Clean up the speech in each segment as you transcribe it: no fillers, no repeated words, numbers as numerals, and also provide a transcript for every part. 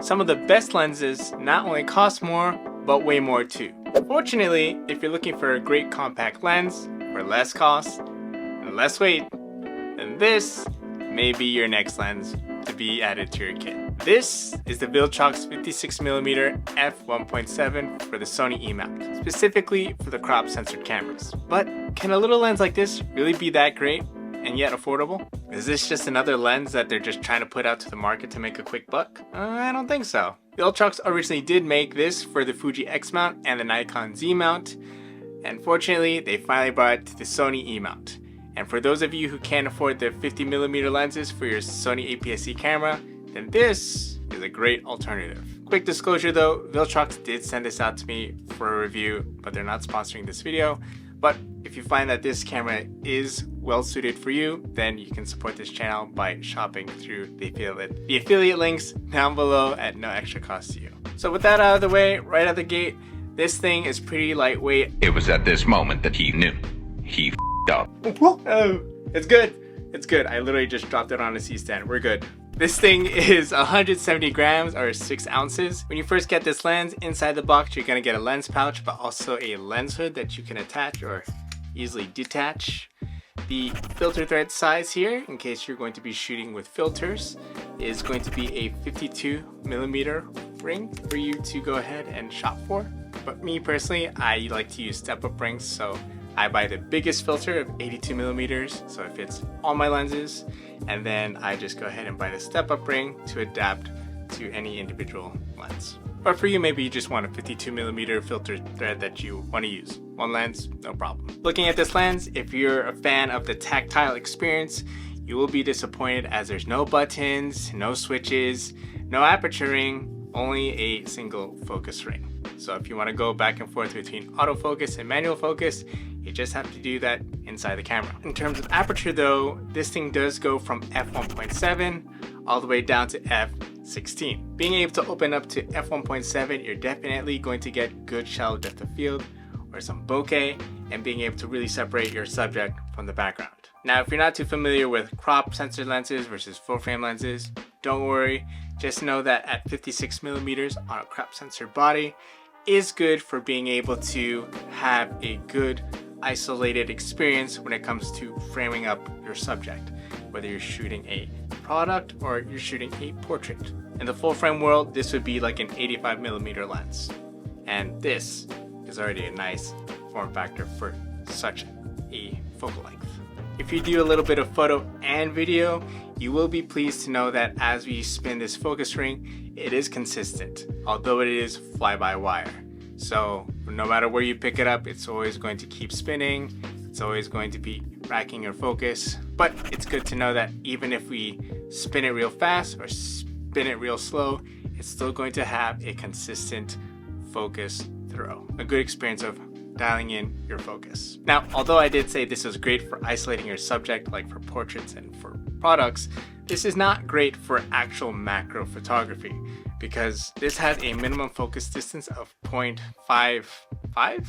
Some of the best lenses not only cost more, but way more too. Fortunately, if you're looking for a great compact lens for less cost and less weight, then this may be your next lens to be added to your kit. This is the Viltrox 56mm f1.7 for the Sony E-mount, specifically for the crop censored cameras. But can a little lens like this really be that great and yet affordable? Is this just another lens that they're just trying to put out to the market to make a quick buck? I don't think so. Viltrox originally did make this for the Fuji X mount and the Nikon Z mount, and fortunately they finally brought it to the Sony E mount. And for those of you who can't afford the 50mm lenses for your Sony APS-C camera, then this is a great alternative. Quick disclosure though, Viltrox did send this out to me for a review, but they're not sponsoring this video. But if you find that this camera is well suited for you, then you can support this channel by shopping through the affiliate links down below at no extra cost to you. So with that out of the way, right out the gate, this thing is pretty lightweight. It was at this moment that he knew. He f***ed up. Oh, it's good. It's good. I literally just dropped it on a C-stand. We're good. This thing is 170 grams or 6 ounces. When you first get this lens, inside the box you're going to get a lens pouch, but also a lens hood that you can attach or easily detach. The filter thread size here, in case you're going to be shooting with filters, is going to be a 52mm ring for you to go ahead and shop for. But me personally, I like to use step-up rings, so I buy the biggest filter of 82mm, so it fits all my lenses, and then I just go ahead and buy the step-up ring to adapt to any individual lens. But for you, maybe you just want a 52mm filter thread that you want to use. One lens, no problem. Looking at this lens, if you're a fan of the tactile experience, you will be disappointed as there's no buttons, no switches, no aperture ring, only a single focus ring. So if you want to go back and forth between autofocus and manual focus, you just have to do that inside the camera. In terms of aperture though, this thing does go from f1.7 all the way down to f16. Being able to open up to f1.7, you're definitely going to get good shallow depth of field or some bokeh, and being able to really separate your subject from the background. Now, if you're not too familiar with crop sensor lenses versus full frame lenses, don't worry. Just know that at 56mm on a crop sensor body is good for being able to have a good isolated experience when it comes to framing up your subject, whether you're shooting a product or you're shooting a portrait. In the full frame world, this would be like an 85mm lens, and this is already a nice form factor for such a focal length. If you do a little bit of photo and video, you will be pleased to know that as we spin this focus ring, it is consistent, although it is fly-by-wire. So no matter where you pick it up, it's always going to keep spinning. It's always going to be racking your focus. But it's good to know that even if we spin it real fast or spin it real slow, it's still going to have a consistent focus throw. A good experience of dialing in your focus. Now, although I did say this is great for isolating your subject, like for portraits and for products, this is not great for actual macro photography, because this has a minimum focus distance of 0.55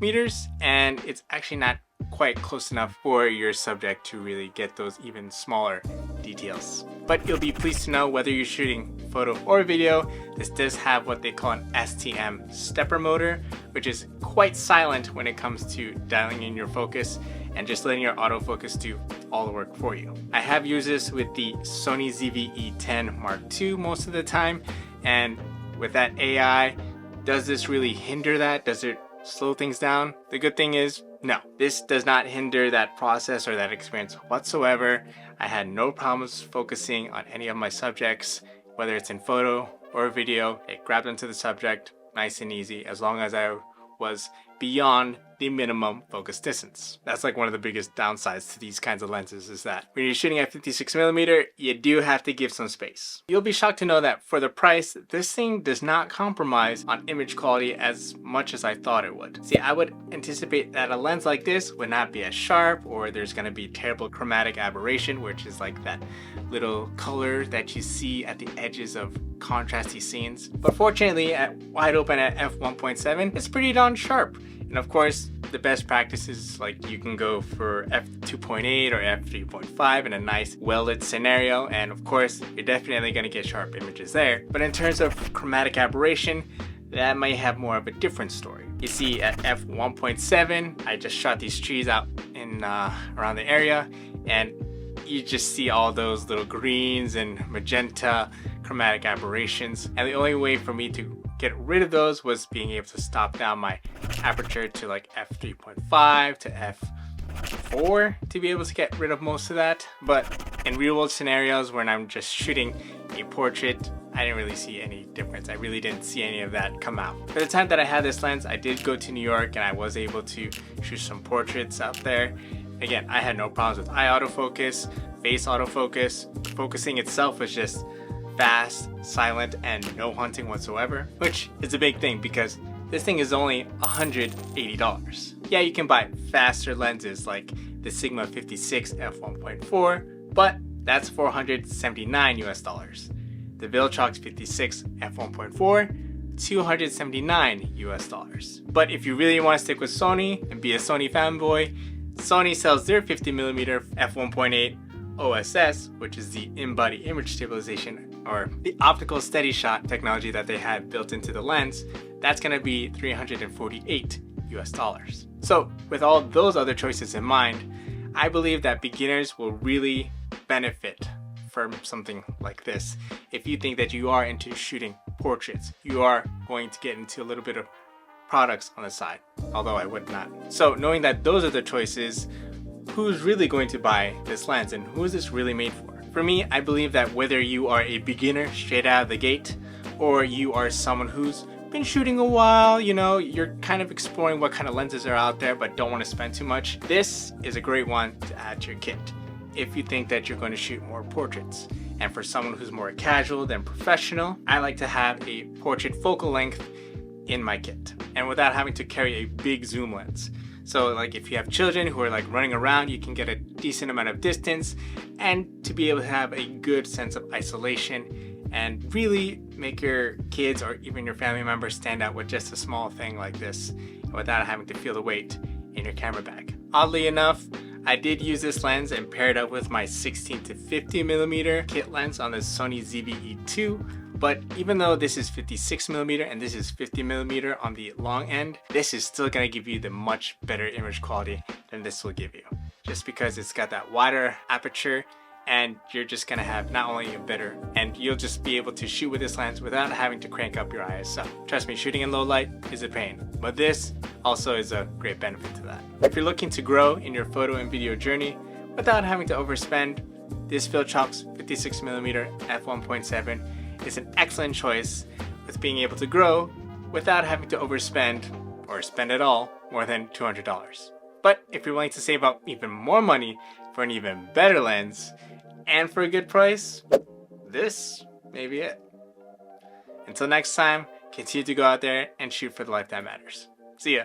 meters, and it's actually not quite close enough for your subject to really get those even smaller details. But you'll be pleased to know, whether you're shooting photo or video, this does have what they call an STM stepper motor, which is quite silent when it comes to dialing in your focus and just letting your autofocus do all the work for you. I have used this with the Sony ZV-E10 Mark II most of the time, and with that AI, does this really hinder that? Does it slow things down? The good thing is, no, this does not hinder that process or that experience whatsoever. I had no problems focusing on any of my subjects, whether it's in photo or video. It grabbed onto the subject nice and easy, as long as I was beyond the minimum focus distance. That's like one of the biggest downsides to these kinds of lenses, is that when you're shooting at 56mm, you do have to give some space. You'll be shocked to know that for the price, this thing does not compromise on image quality as much as I thought it would. See, I would anticipate that a lens like this would not be as sharp, or there's going to be terrible chromatic aberration, which is like that little color that you see at the edges of contrasty scenes. But fortunately, at wide open at f1.7, it's pretty darn sharp. And of course, the best practices, like you can go for f2.8 or f3.5 in a nice well-lit scenario, and of course you're definitely going to get sharp images there. But in terms of chromatic aberration, that might have more of a different story. You see at f1.7, I just shot these trees out in around the area, and you just see all those little greens and magenta chromatic aberrations, and the only way for me to get rid of those was being able to stop down my aperture to like f3.5 to f4 to be able to get rid of most of that. But in real world scenarios when I'm just shooting a portrait, I didn't really see any difference. I really didn't see any of that come out. For the time that I had this lens, I did go to New York and I was able to shoot some portraits out there. Again, I had no problems with eye autofocus, face autofocus. Focusing itself was just fast, silent, and no hunting whatsoever, which is a big thing because this thing is only $180. Yeah, you can buy faster lenses like the Sigma 56 f1.4, but that's $479 US. The Viltrox 56 f1.4, $279 US. But if you really want to stick with Sony and be a Sony fanboy, Sony sells their 50mm f1.8 OSS, which is the in-body image stabilization or the optical steady shot technology that they had built into the lens. That's going to be $348 US. So with all those other choices in mind, I believe that beginners will really benefit from something like this. If you think that you are into shooting portraits, you are going to get into a little bit of products on the side, although I would not. So knowing that those are the choices, who's really going to buy this lens and who is this really made for? For me, I believe that whether you are a beginner straight out of the gate or you are someone who's been shooting a while, you know, you're kind of exploring what kind of lenses are out there but don't want to spend too much, this is a great one to add to your kit if you think that you're going to shoot more portraits. And for someone who's more casual than professional, I like to have a portrait focal length in my kit and without having to carry a big zoom lens. So like if you have children who are like running around, you can get a decent amount of distance and to be able to have a good sense of isolation and really make your kids or even your family members stand out with just a small thing like this without having to feel the weight in your camera bag. Oddly enough, I did use this lens and pair it up with my 16 to 50mm kit lens on the Sony ZV-E2. But even though this is 56mm and this is 50mm on the long end, this is still going to give you the much better image quality than this will give you. Just because it's got that wider aperture and you're just going to have not only a better, and you'll just be able to shoot with this lens without having to crank up your ISO. Trust me, shooting in low light is a pain, but this also is a great benefit to that. If you're looking to grow in your photo and video journey without having to overspend, this Viltrox 56mm f1.7 is an excellent choice with being able to grow without having to overspend or spend at all more than $200. But if you're willing to save up even more money for an even better lens and for a good price, this may be it. Until next time, continue to go out there and shoot for the life that matters. See ya.